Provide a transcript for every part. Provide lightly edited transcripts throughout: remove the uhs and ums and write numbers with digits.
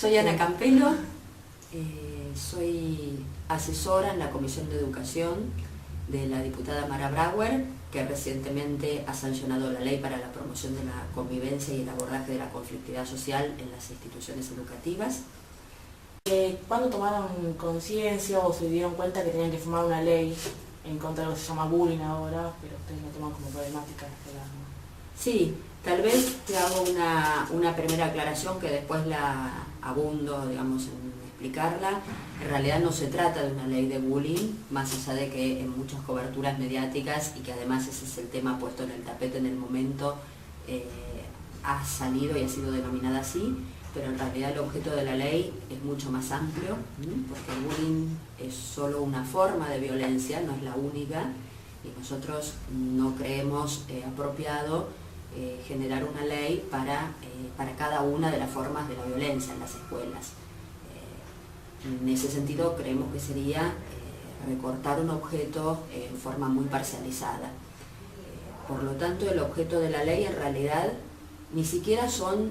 Soy Ana Campelo, soy asesora en la Comisión de Educación de la diputada Mara Brauer, que recientemente ha sancionado la ley para la promoción de la convivencia y el abordaje de la conflictividad social en las instituciones educativas. ¿Cuándo tomaron conciencia o se dieron cuenta que tenían que formar una ley en contra de lo que se llama bullying ahora, pero ustedes lo toman como problemática escolar, ¿no? Sí, tal vez te hago una primera aclaración que después la abundo, digamos, en explicarla. En realidad no se trata de una ley de bullying, más allá de que en muchas coberturas mediáticas, y que además ese es el tema puesto en el tapete en el momento, ha salido y ha sido denominada así, pero en realidad el objeto de la ley es mucho más amplio, porque el bullying es solo una forma de violencia, no es la única, y nosotros no creemos apropiado generar una ley para cada una de las formas de la violencia en las escuelas. En ese sentido creemos que sería recortar un objeto en forma muy parcializada. Por lo tanto, el objeto de la ley en realidad ni siquiera son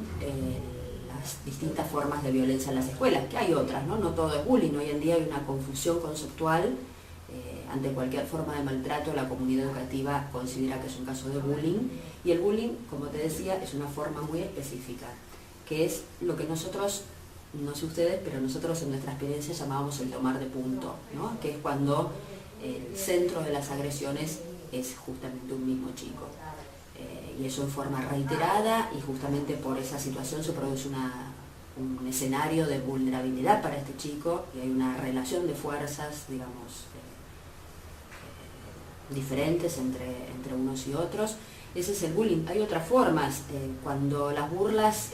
las distintas formas de violencia en las escuelas, que hay otras, ¿no? No todo es bullying. Hoy en día hay una confusión conceptual. Ante cualquier forma de maltrato, la comunidad educativa considera que es un caso de bullying, y el bullying, como te decía, es una forma muy específica, que es lo que nosotros, no sé ustedes, pero nosotros en nuestra experiencia llamábamos el tomar de punto, ¿no? Que es cuando el centro de las agresiones es justamente un mismo chico. Y eso en forma reiterada, y justamente por esa situación se produce un escenario de vulnerabilidad para este chico, y hay una relación de fuerzas, digamos, diferentes entre unos y otros. Ese es el bullying. Hay otras formas, cuando las burlas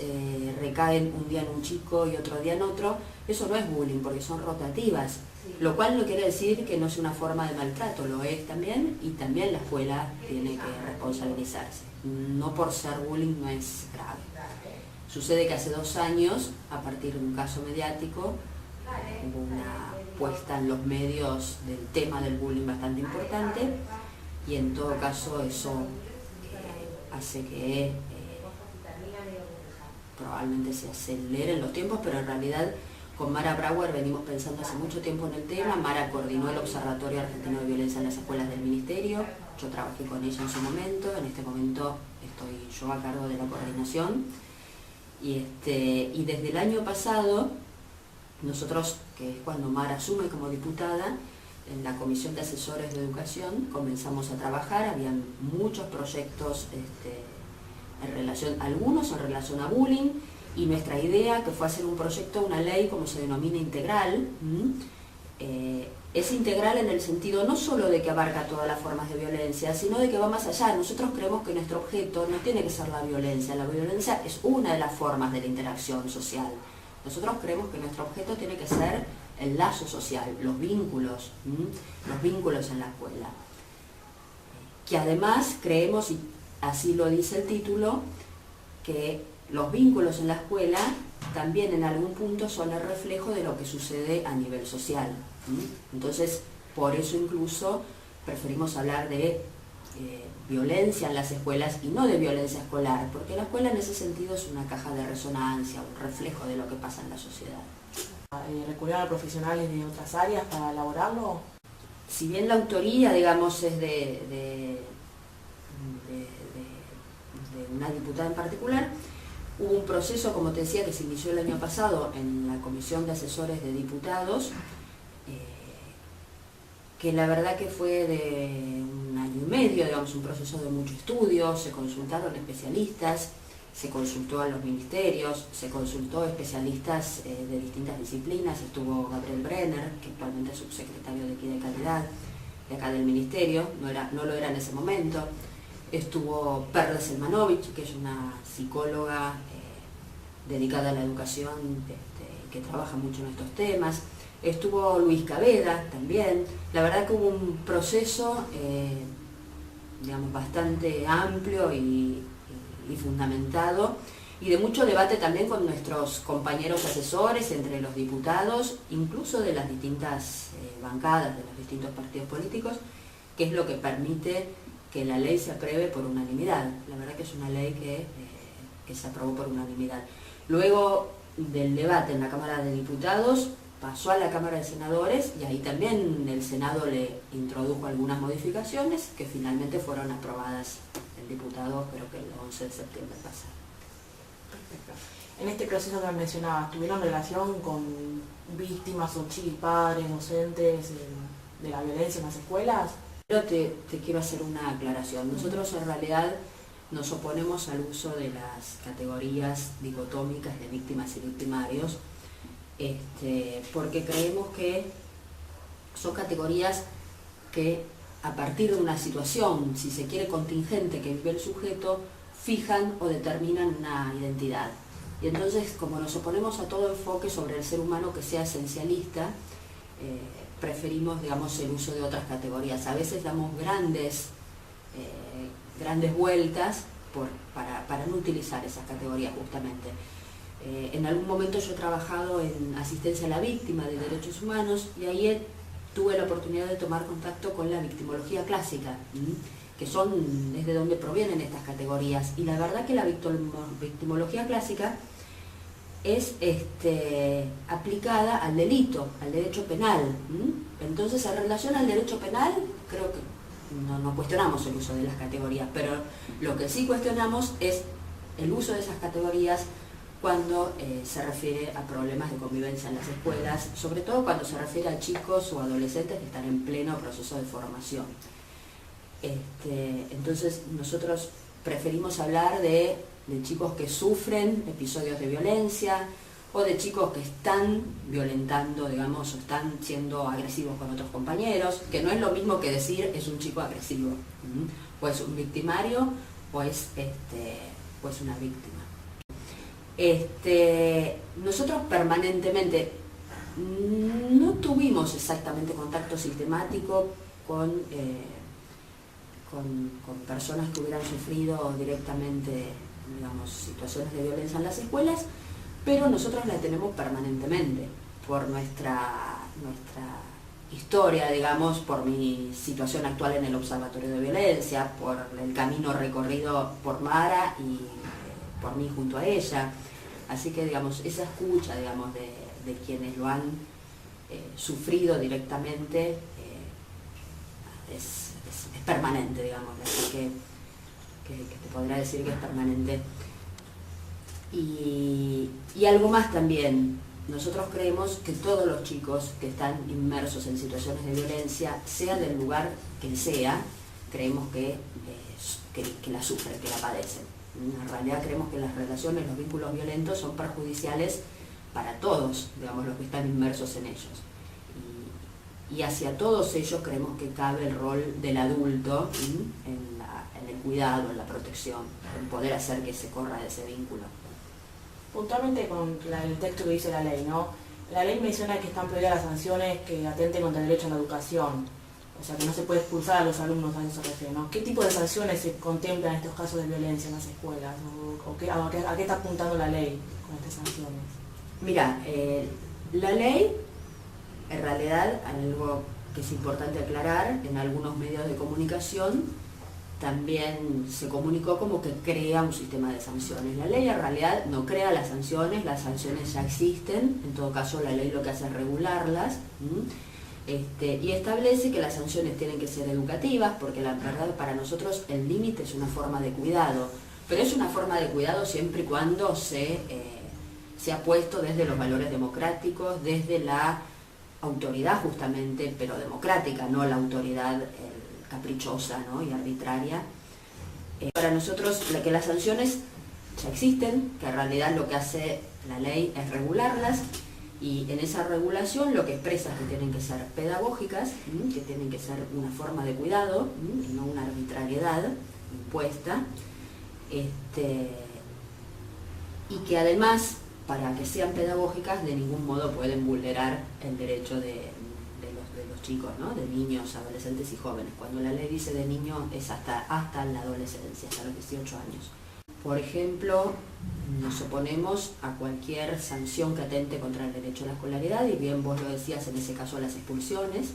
recaen un día en un chico y otro día en otro, eso no es bullying porque son rotativas, lo cual no quiere decir que no sea una forma de maltrato, lo es también, y también la escuela tiene que responsabilizarse. No por ser bullying no es grave. Sucede que hace 2 años, a partir de un caso mediático, hubo una puesta en los medios del tema del bullying bastante importante, y en todo caso eso hace que probablemente se aceleren los tiempos, pero en realidad con Mara Brauer venimos pensando hace mucho tiempo en el tema. Mara coordinó el Observatorio Argentino de Violencia en las Escuelas del Ministerio, yo trabajé con ella en su momento, en este momento estoy yo a cargo de la coordinación, y desde el año pasado nosotros, que es cuando Mara asume como diputada, en la Comisión de Asesores de Educación comenzamos a trabajar. Habían muchos proyectos algunos en relación a bullying, y nuestra idea, que fue hacer un proyecto, una ley, como se denomina, integral, es integral en el sentido no solo de que abarca todas las formas de violencia, sino de que va más allá. Nosotros creemos que nuestro objeto no tiene que ser la violencia es una de las formas de la interacción social. Nosotros creemos que nuestro objeto tiene que ser el lazo social, los vínculos en la escuela. Que además creemos, y así lo dice el título, que los vínculos en la escuela también en algún punto son el reflejo de lo que sucede a nivel social. Entonces, por eso incluso preferimos hablar de violencia en las escuelas y no de violencia escolar, porque la escuela en ese sentido es una caja de resonancia, un reflejo de lo que pasa en la sociedad. ¿Recurrieron a profesionales de otras áreas para elaborarlo? Si bien la autoría, digamos, es de una diputada en particular, hubo un proceso, como te decía, que se inició el año pasado en la Comisión de Asesores de Diputados, que la verdad que fue de 1 año y medio, digamos, un proceso de mucho estudio. Se consultaron especialistas, se consultó a los ministerios, se consultó a especialistas de distintas disciplinas. Estuvo Gabriel Brenner, que actualmente es subsecretario de Equidad y Calidad de acá del ministerio, no lo era en ese momento. Estuvo Perla Selmanovich, que es una psicóloga dedicada a la educación, que trabaja mucho en estos temas. Estuvo Luis Caveda también. La verdad que hubo un proceso digamos, bastante amplio y fundamentado, y de mucho debate también con nuestros compañeros asesores, entre los diputados, incluso de las distintas bancadas de los distintos partidos políticos, que es lo que permite que la ley se apruebe por unanimidad. La verdad que es una ley que se aprobó por unanimidad. Luego del debate en la Cámara de Diputados pasó a la Cámara de Senadores y ahí también el Senado le introdujo algunas modificaciones que finalmente fueron aprobadas en diputados, creo que el 11 de septiembre pasado. Perfecto. En este proceso que mencionabas, ¿tuvieron relación con víctimas o padres, docentes de la violencia en las escuelas? Pero te quiero hacer una aclaración. Nosotros en realidad nos oponemos al uso de las categorías dicotómicas de víctimas y victimarios, porque creemos que son categorías que a partir de una situación, si se quiere, contingente que vive el sujeto, fijan o determinan una identidad. Y entonces, como nos oponemos a todo enfoque sobre el ser humano que sea esencialista, preferimos, digamos, el uso de otras categorías. A veces damos grandes vueltas para no utilizar esas categorías justamente. En algún momento yo he trabajado en asistencia a la víctima de derechos humanos y ahí tuve la oportunidad de tomar contacto con la victimología clásica, que es de donde provienen estas categorías. Y la verdad que la victimología clásica es aplicada al delito, al derecho penal. Entonces, en relación al derecho penal, creo que no cuestionamos el uso de las categorías, pero lo que sí cuestionamos es el uso de esas categorías cuando se refiere a problemas de convivencia en las escuelas, sobre todo cuando se refiere a chicos o adolescentes que están en pleno proceso de formación. Entonces nosotros preferimos hablar de chicos que sufren episodios de violencia o de chicos que están violentando, digamos, o están siendo agresivos con otros compañeros, que no es lo mismo que decir es un chico agresivo, o es un victimario o es una víctima. Nosotros permanentemente no tuvimos exactamente contacto sistemático con personas que hubieran sufrido directamente, digamos, situaciones de violencia en las escuelas, pero nosotros la tenemos permanentemente por nuestra historia, digamos, por mi situación actual en el Observatorio de Violencia, por el camino recorrido por Mara y por mí junto a ella. Así que, digamos, esa escucha, digamos, de quienes lo han sufrido directamente es permanente, digamos, así que te podría decir que es permanente. Y algo más también, nosotros creemos que todos los chicos que están inmersos en situaciones de violencia, sea del lugar que sea, creemos que la sufren, que la padecen. En realidad creemos que las relaciones, los vínculos violentos son perjudiciales para todos, digamos, los que están inmersos en ellos. Y hacia todos ellos creemos que cabe el rol del adulto en el cuidado, en la protección, en poder hacer que se corra de ese vínculo. Puntualmente con el texto que dice la ley, ¿no? La ley menciona que están prohibidas las sanciones que atenten contra el derecho a la educación. O sea, que no se puede expulsar a los alumnos, a eso se refiere, ¿no? ¿Qué tipo de sanciones se contemplan en estos casos de violencia en las escuelas? ¿A qué está apuntando la ley con estas sanciones? Mira, la ley, en realidad, algo que es importante aclarar, en algunos medios de comunicación también se comunicó como que crea un sistema de sanciones. La ley en realidad no crea las sanciones ya existen, en todo caso la ley lo que hace es regularlas, y establece que las sanciones tienen que ser educativas, porque la verdad para nosotros el límite es una forma de cuidado, pero es una forma de cuidado siempre y cuando se ha puesto desde los valores democráticos, desde la autoridad justamente, pero democrática, no la autoridad caprichosa, ¿no?, y arbitraria. Para nosotros que las sanciones ya existen, que en realidad lo que hace la ley es regularlas, y en esa regulación lo que expresa es que tienen que ser pedagógicas, que tienen que ser una forma de cuidado, y no una arbitrariedad impuesta, y que además, para que sean pedagógicas, de ningún modo pueden vulnerar el derecho de los chicos, ¿no?, de niños, adolescentes y jóvenes. Cuando la ley dice de niño es hasta la adolescencia, hasta los 18 años. Por ejemplo, nos oponemos a cualquier sanción que atente contra el derecho a la escolaridad, y bien vos lo decías, en ese caso las expulsiones.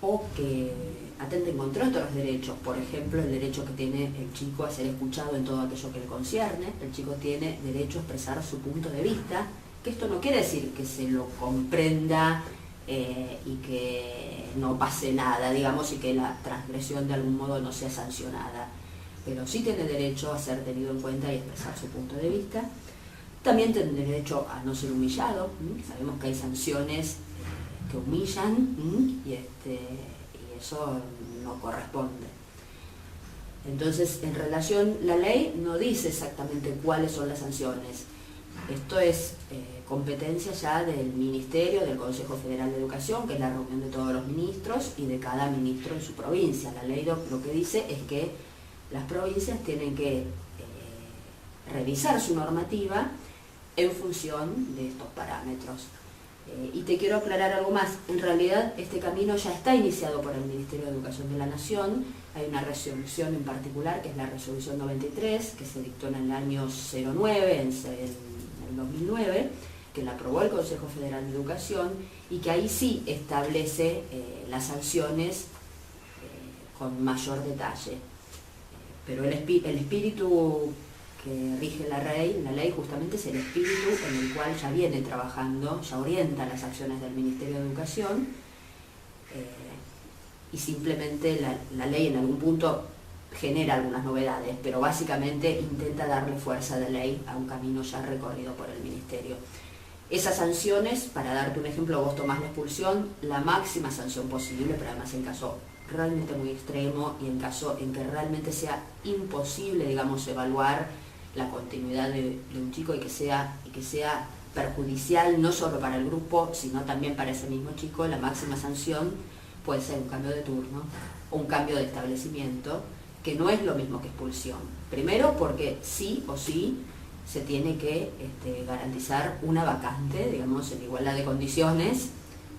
o que atenten contra otros derechos, por ejemplo el derecho que tiene el chico a ser escuchado en todo aquello que le concierne. El chico tiene derecho a expresar su punto de vista, que esto no quiere decir que se lo comprenda y que no pase nada, digamos, y que la transgresión de algún modo no sea sancionada, pero sí tiene derecho a ser tenido en cuenta y expresar su punto de vista. También tiene derecho a no ser humillado. Sabemos que hay sanciones que humillan y eso no corresponde. Entonces, en relación, la ley no dice exactamente cuáles son las sanciones. Esto es competencia ya del Ministerio, del Consejo Federal de Educación, que es la reunión de todos los ministros y de cada ministro en su provincia. La ley lo que dice es que las provincias tienen que revisar su normativa en función de estos parámetros. Y te quiero aclarar algo más. En realidad este camino ya está iniciado por el Ministerio de Educación de la Nación. Hay una resolución en particular, que es la resolución 93, que se dictó en el año 09, en el 2009, que la aprobó el Consejo Federal de Educación y que ahí sí establece las sanciones con mayor detalle. Pero el espíritu que rige la ley justamente es el espíritu en el cual ya viene trabajando, ya orienta las acciones del Ministerio de Educación, y simplemente la ley en algún punto genera algunas novedades, pero básicamente intenta darle fuerza de ley a un camino ya recorrido por el Ministerio. Esas sanciones, para darte un ejemplo, vos tomás la expulsión, la máxima sanción posible, pero además en caso realmente muy extremo y en caso en que realmente sea imposible, digamos, evaluar la continuidad de un chico y que sea perjudicial no solo para el grupo, sino también para ese mismo chico, la máxima sanción puede ser un cambio de turno o un cambio de establecimiento, que no es lo mismo que expulsión. Primero porque sí o sí se tiene que garantizar una vacante, digamos, en igualdad de condiciones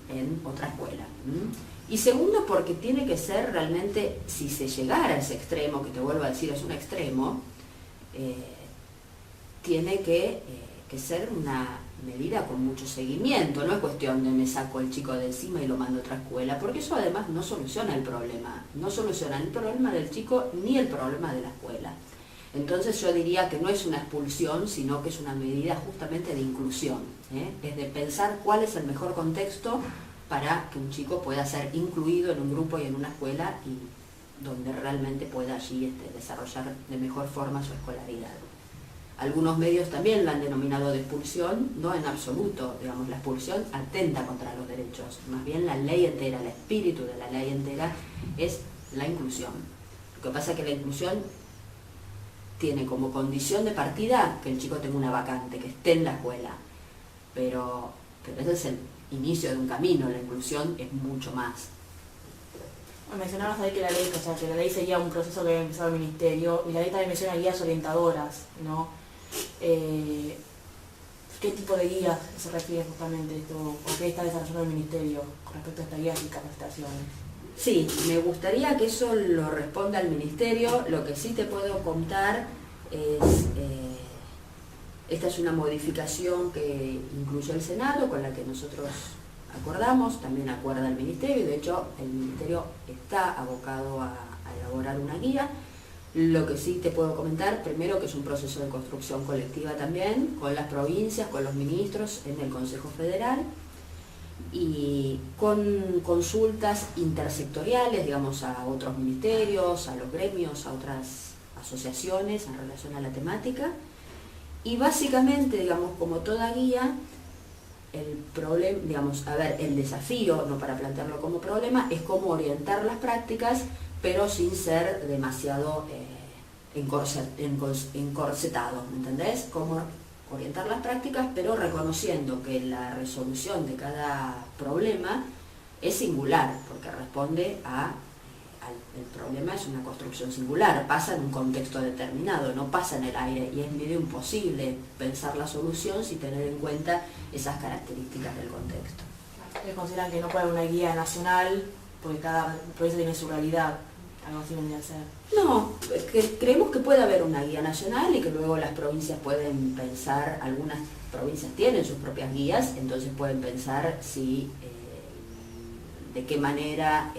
en otra escuela. Y segundo, porque tiene que ser realmente, si se llegara a ese extremo, que te vuelvo a decir es un extremo, tiene que ser una medida con mucho seguimiento. No es cuestión de me saco el chico de encima y lo mando a otra escuela, porque eso además no soluciona el problema. No soluciona el problema del chico ni el problema de la escuela. Entonces yo diría que no es una expulsión, sino que es una medida justamente de inclusión. Es de pensar cuál es el mejor contexto para que un chico pueda ser incluido en un grupo y en una escuela y donde realmente pueda allí desarrollar de mejor forma su escolaridad. Algunos medios también la han denominado de expulsión, no en absoluto, digamos, la expulsión atenta contra los derechos, más bien la ley entera, el espíritu de la ley entera es la inclusión. Lo que pasa es que la inclusión tiene como condición de partida que el chico tenga una vacante, que esté en la escuela, pero ese es el inicio de un camino, la inclusión es mucho más. Mencionabas ahí que la ley seguía un proceso que había empezado el Ministerio, y la ley también menciona guías orientadoras, ¿no? ¿Qué tipo de guías se refiere justamente esto? ¿O qué está desarrollando el Ministerio con respecto a estas guías y capacitaciones? Sí, me gustaría que eso lo responda el Ministerio. Lo que sí te puedo contar es, esta es una modificación que incluyó el Senado, con la que nosotros acordamos, también acuerda el Ministerio, y de hecho el Ministerio está abocado a elaborar una guía. Lo que sí te puedo comentar, primero, que es un proceso de construcción colectiva también, con las provincias, con los ministros en el Consejo Federal, y con consultas intersectoriales, digamos, a otros ministerios, a los gremios, a otras asociaciones en relación a la temática. Y básicamente, digamos, como toda guía, el desafío, no para plantearlo como problema, es cómo orientar las prácticas, pero sin ser demasiado encorsetado, ¿me entendés? Cómo orientar las prácticas, pero reconociendo que la resolución de cada problema es singular, porque responde el problema es una construcción singular, pasa en un contexto determinado, no pasa en el aire, y es medio imposible pensar la solución sin tener en cuenta esas características del contexto. ¿Ustedes consideran que no puede haber una guía nacional porque cada provincia tiene su realidad? Algo así vendría a ser. No, creemos que puede haber una guía nacional y que luego las provincias pueden pensar, algunas provincias tienen sus propias guías, entonces pueden pensar si de qué manera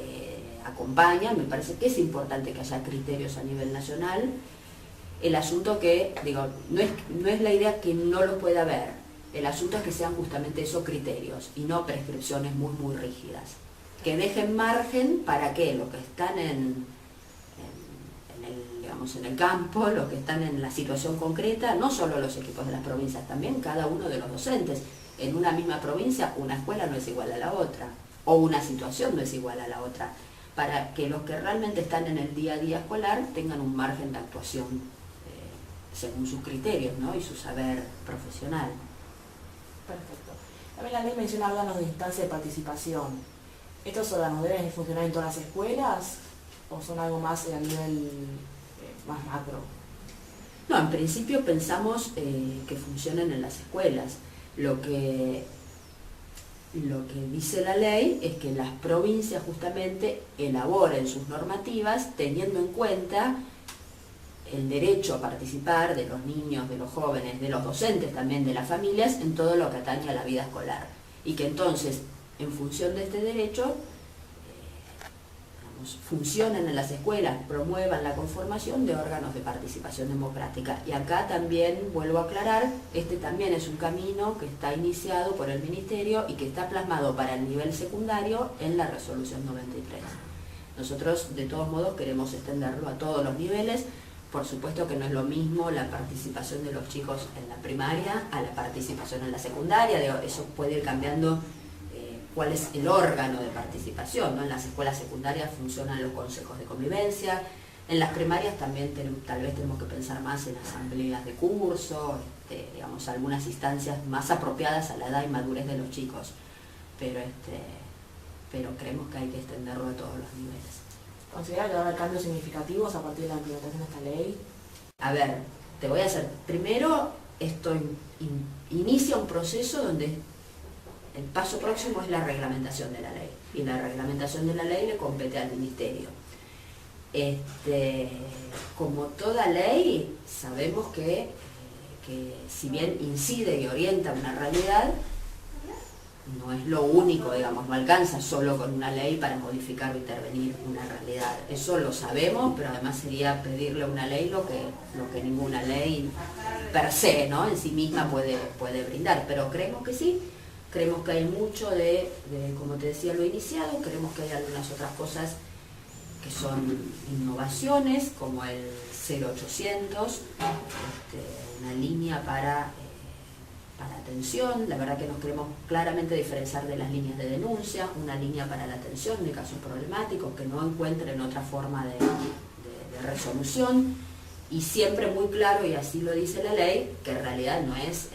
acompaña, me parece que es importante que haya criterios a nivel nacional. El asunto que, digo, no es la idea que no lo pueda haber, el asunto es que sean justamente esos criterios y no prescripciones muy rígidas, que dejen margen para que los que están en el campo, los que están en la situación concreta, no solo los equipos de las provincias, también cada uno de los docentes. En una misma provincia, una escuela no es igual a la otra, o una situación no es igual a la otra, para que los que realmente están en el día a día escolar tengan un margen de actuación según sus criterios, ¿no? Y su saber profesional. Perfecto. También la ley menciona órganos de instancia de participación. ¿Estos órganos deben funcionar en todas las escuelas o son algo más a nivel más macro? No, en principio pensamos que funcionen en las escuelas. Lo que dice la ley es que las provincias justamente elaboren sus normativas teniendo en cuenta el derecho a participar de los niños, de los jóvenes, de los docentes también, de las familias, en todo lo que atañe a la vida escolar. Y que entonces, en función de este derecho, funcionen en las escuelas, promuevan la conformación de órganos de participación democrática. Y acá también, vuelvo a aclarar, este también es un camino que está iniciado por el Ministerio y que está plasmado para el nivel secundario en la Resolución 93. Nosotros, de todos modos, queremos extenderlo a todos los niveles. Por supuesto que no es lo mismo la participación de los chicos en la primaria a la participación en la secundaria, eso puede ir cambiando cuál es el órgano de participación, ¿no? En las escuelas secundarias funcionan los consejos de convivencia, en las primarias también tal vez tenemos que pensar más en asambleas de curso, digamos, algunas instancias más apropiadas a la edad y madurez de los chicos, pero creemos que hay que extenderlo a todos los niveles. ¿Considera que va a haber cambios significativos a partir de la implementación de esta ley? A ver, te voy a hacer, primero esto inicia un proceso donde el paso próximo es la reglamentación de la ley, y la reglamentación de la ley le compete al Ministerio. Como toda ley, sabemos que si bien incide y orienta una realidad, no es lo único, digamos, no alcanza solo con una ley para modificar o intervenir una realidad. Eso lo sabemos, pero además sería pedirle a una ley lo que ninguna ley per se, ¿no? En sí misma puede brindar. Pero creemos que sí, creemos que hay mucho de, como te decía, lo iniciado, creemos que hay algunas otras cosas que son innovaciones, como el 0800, una línea para atención. La verdad que nos queremos claramente diferenciar de las líneas de denuncia, una línea para la atención de casos problemáticos que no encuentren otra forma de resolución, y siempre muy claro, y así lo dice la ley, que en realidad no es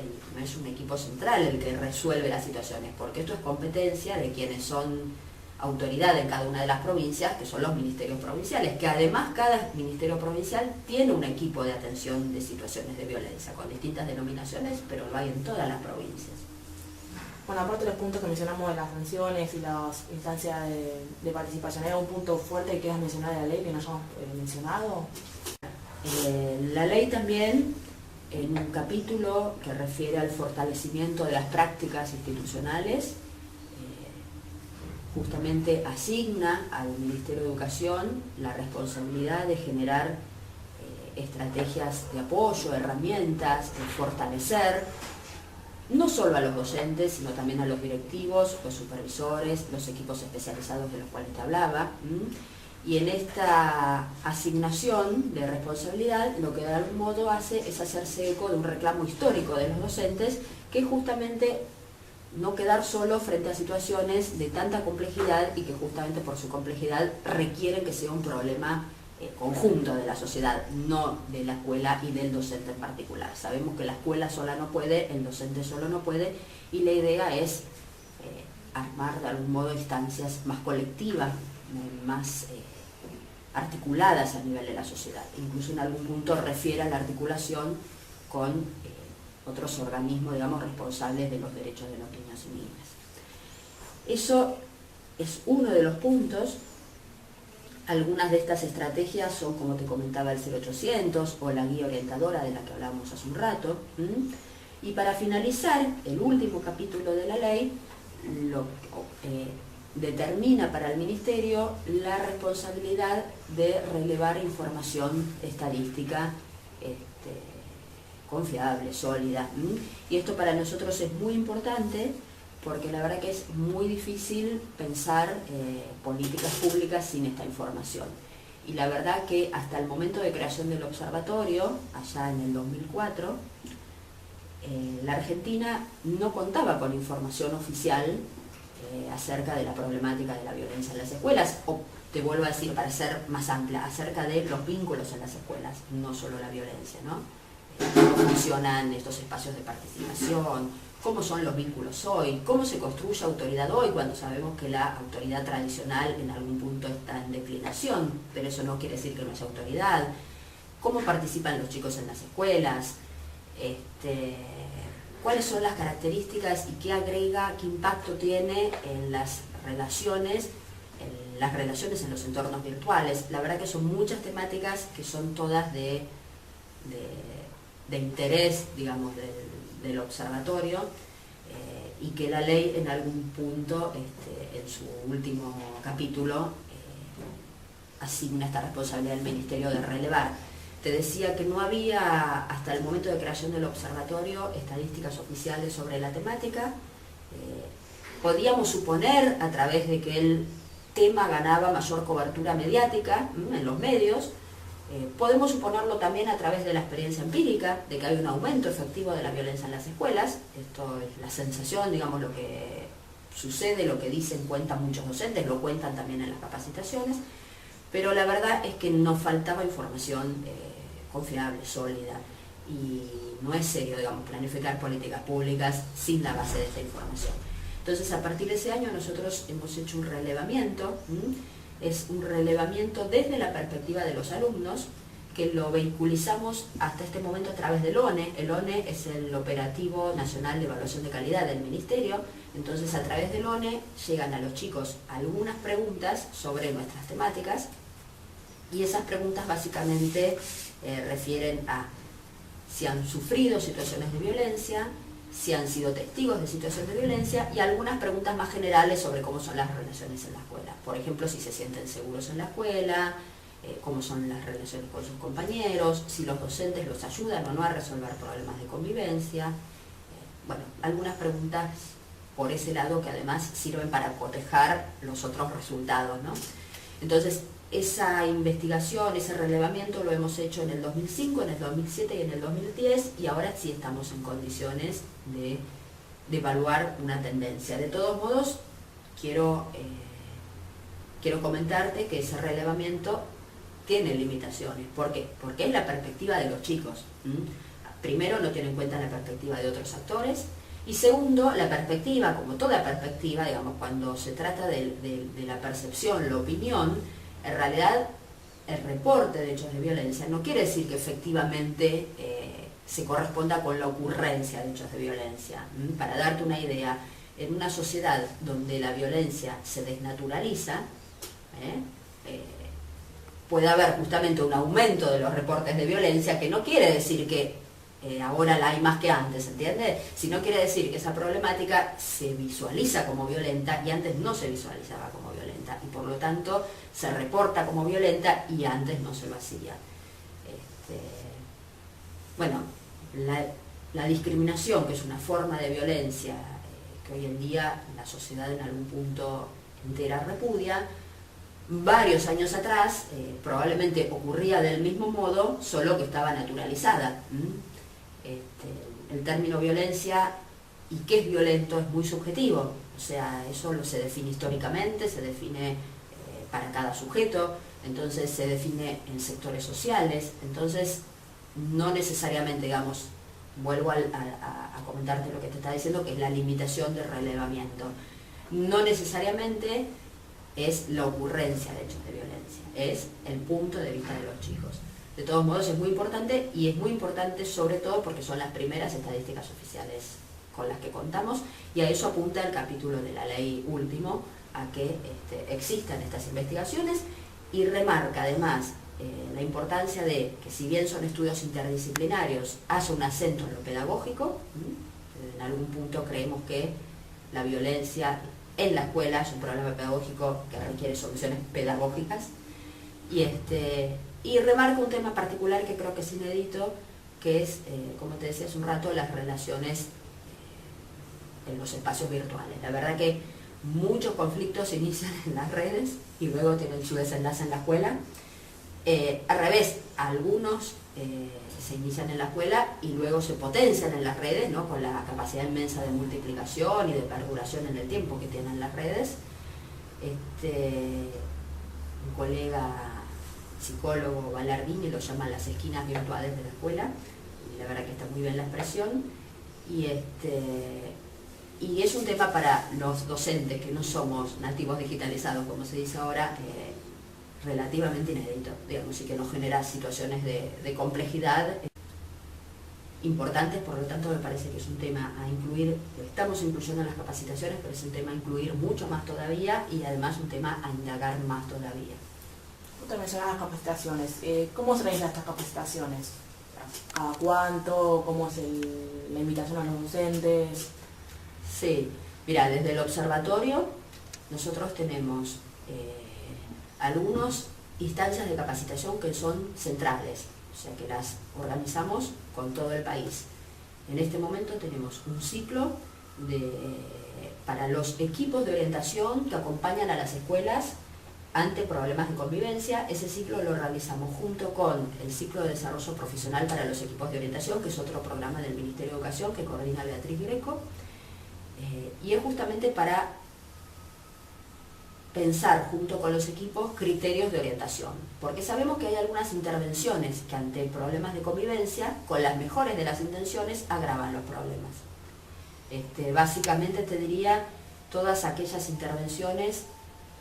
un equipo central el que resuelve las situaciones, porque esto es competencia de quienes son autoridad en cada una de las provincias, que son los ministerios provinciales, que además cada ministerio provincial tiene un equipo de atención de situaciones de violencia, con distintas denominaciones, pero lo hay en todas las provincias. Bueno, aparte de los puntos que mencionamos de las sanciones y las instancias de participación, ¿hay algún punto fuerte que quieras mencionar de la ley que no hayamos mencionado? La ley también, en un capítulo que refiere al fortalecimiento de las prácticas institucionales, justamente asigna al Ministerio de Educación la responsabilidad de generar estrategias de apoyo, herramientas, de fortalecer no solo a los docentes, sino también a los directivos, los supervisores, los equipos especializados de los cuales te hablaba. Y en esta asignación de responsabilidad, lo que de algún modo hace es hacerse eco de un reclamo histórico de los docentes, que justamente no quedar solo frente a situaciones de tanta complejidad y que justamente por su complejidad requieren que sea un problema conjunto de la sociedad, no de la escuela y del docente en particular. Sabemos que la escuela sola no puede, el docente solo no puede, y la idea es armar de algún modo instancias más colectivas, más articuladas a nivel de la sociedad. Incluso en algún punto refiere a la articulación con otros organismos, digamos, responsables de los derechos de los niños y niñas. Eso es uno de los puntos. Algunas de estas estrategias son, como te comentaba, el 0800 o la guía orientadora de la que hablábamos hace un rato. Y para finalizar, el último capítulo de la ley determina para el Ministerio la responsabilidad de relevar información estadística confiable, sólida. Y esto para nosotros es muy importante porque la verdad que es muy difícil pensar políticas públicas sin esta información. Y la verdad que hasta el momento de creación del observatorio, allá en el 2004, la Argentina no contaba con información oficial acerca de la problemática de la violencia en las escuelas, o te vuelvo a decir, para ser más amplia, acerca de los vínculos en las escuelas, no solo la violencia, ¿no? Cómo funcionan estos espacios de participación, cómo son los vínculos hoy, cómo se construye autoridad hoy cuando sabemos que la autoridad tradicional en algún punto está en declinación, pero eso no quiere decir que no haya autoridad, cómo participan los chicos en las escuelas, cuáles son las características y qué agrega, qué impacto tiene en las relaciones en los entornos virtuales. La verdad que son muchas temáticas que son todas de interés, digamos, del observatorio, y que la ley en algún punto, en su último capítulo, asigna esta responsabilidad al Ministerio de relevar. Te decía que no había, hasta el momento de creación del observatorio, estadísticas oficiales sobre la temática. Podíamos suponer, a través de que el tema ganaba mayor cobertura mediática en los medios, podemos suponerlo también a través de la experiencia empírica, de que hay un aumento efectivo de la violencia en las escuelas. Esto es la sensación, digamos, lo que sucede, lo que dicen, cuentan muchos docentes, lo cuentan también en las capacitaciones, pero la verdad es que nos faltaba información confiable, sólida, y no es serio, digamos, planificar políticas públicas sin la base de esta información. Entonces, a partir de ese año nosotros hemos hecho un relevamiento, es un relevamiento desde la perspectiva de los alumnos, que lo vehiculizamos hasta este momento a través del ONE. El ONE es el Operativo Nacional de Evaluación de Calidad del Ministerio. Entonces, a través del ONE llegan a los chicos algunas preguntas sobre nuestras temáticas, y esas preguntas básicamente refieren a si han sufrido situaciones de violencia, si han sido testigos de situaciones de violencia, y algunas preguntas más generales sobre cómo son las relaciones en la escuela. Por ejemplo, si se sienten seguros en la escuela, cómo son las relaciones con sus compañeros, si los docentes los ayudan o no a resolver problemas de convivencia. Bueno, algunas preguntas por ese lado que además sirven para cotejar los otros resultados, ¿no? Entonces, esa investigación, ese relevamiento lo hemos hecho en el 2005, en el 2007 y en el 2010, y ahora sí estamos en condiciones de evaluar una tendencia. De todos modos, quiero comentarte que ese relevamiento tiene limitaciones. ¿Por qué? Porque es la perspectiva de los chicos. Primero, no tiene en cuenta la perspectiva de otros actores, y segundo, la perspectiva, como toda perspectiva, digamos, cuando se trata de la percepción, la opinión, en realidad el reporte de hechos de violencia no quiere decir que efectivamente se corresponda con la ocurrencia de hechos de violencia. Para darte una idea, en una sociedad donde la violencia se desnaturaliza, puede haber justamente un aumento de los reportes de violencia, que no quiere decir que ahora la hay más que antes, ¿entiendes? Sino quiere decir que esa problemática se visualiza como violenta y antes no se visualizaba como violenta, y por lo tanto se reporta como violenta y antes no se lo hacía. Bueno, la discriminación, que es una forma de violencia que hoy en día la sociedad en algún punto entera repudia, varios años atrás probablemente ocurría del mismo modo, solo que estaba naturalizada. El término violencia y qué es violento es muy subjetivo, o sea, eso se define históricamente, se define para cada sujeto, entonces se define en sectores sociales, entonces no necesariamente, digamos, vuelvo a comentarte lo que te está diciendo, que es la limitación del relevamiento, no necesariamente es la ocurrencia de hechos de violencia, es el punto de vista de los chicos. De todos modos es muy importante, y es muy importante sobre todo porque son las primeras estadísticas oficiales con las que contamos, y a eso apunta el capítulo de la ley último, a que existan estas investigaciones, y remarca además la importancia de que, si bien son estudios interdisciplinarios, haya un acento en lo pedagógico. En algún punto creemos que la violencia en la escuela, es un problema pedagógico que requiere soluciones pedagógicas. Y remarco un tema particular que creo que es inédito, que es, como te decía hace un rato, las relaciones en los espacios virtuales. La verdad que muchos conflictos se inician en las redes y luego tienen su desenlace en la escuela. Al revés, algunos se inician en la escuela y luego se potencian en las redes, ¿no? Con la capacidad inmensa de multiplicación y de perduración en el tiempo que tienen las redes. Un colega psicólogo Ballardini lo llama las esquinas virtuales de la escuela, y la verdad que está muy bien la expresión. Y es un tema para los docentes que no somos nativos digitalizados, como se dice ahora, relativamente inédito, digamos, y que nos genera situaciones de complejidad importantes. Por lo tanto, me parece que es un tema a incluir. Estamos incluyendo en las capacitaciones, pero es un tema a incluir mucho más todavía, y además un tema a indagar más todavía. Usted mencionaba las capacitaciones. ¿Cómo se realizan estas capacitaciones? ¿Cada cuánto? ¿Cómo es la invitación a los docentes? Sí, mira, desde el observatorio nosotros tenemos algunas instancias de capacitación que son centrales, o sea que las organizamos con todo el país. En este momento tenemos un ciclo para los equipos de orientación que acompañan a las escuelas ante problemas de convivencia. Ese ciclo lo realizamos junto con el ciclo de desarrollo profesional para los equipos de orientación, que es otro programa del Ministerio de Educación que coordina Beatriz Greco, y es justamente para pensar junto con los equipos criterios de orientación, porque sabemos que hay algunas intervenciones que ante problemas de convivencia, con las mejores de las intenciones, agravan los problemas. Básicamente te diría todas aquellas intervenciones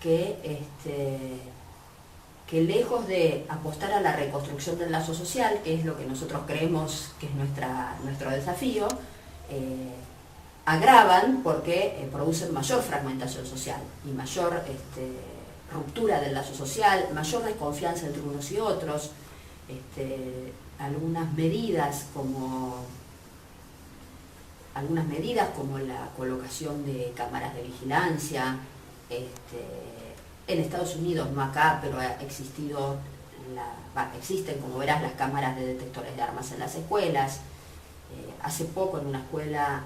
que lejos de apostar a la reconstrucción del lazo social, que es lo que nosotros creemos que es nuestro desafío, agravan porque producen mayor fragmentación social y mayor ruptura del lazo social, mayor desconfianza entre unos y otros. Algunas medidas como la colocación de cámaras de vigilancia, en Estados Unidos, no acá, pero existen, como verás, las cámaras de detectores de armas en las escuelas. Hace poco en una escuela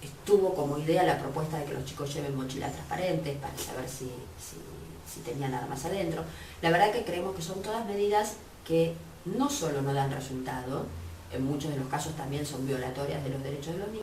estuvo como idea la propuesta de que los chicos lleven mochilas transparentes para saber si tenían armas adentro. La verdad que creemos que son todas medidas que no solo no dan resultado, en muchos de los casos también son violatorias de los derechos de los niños,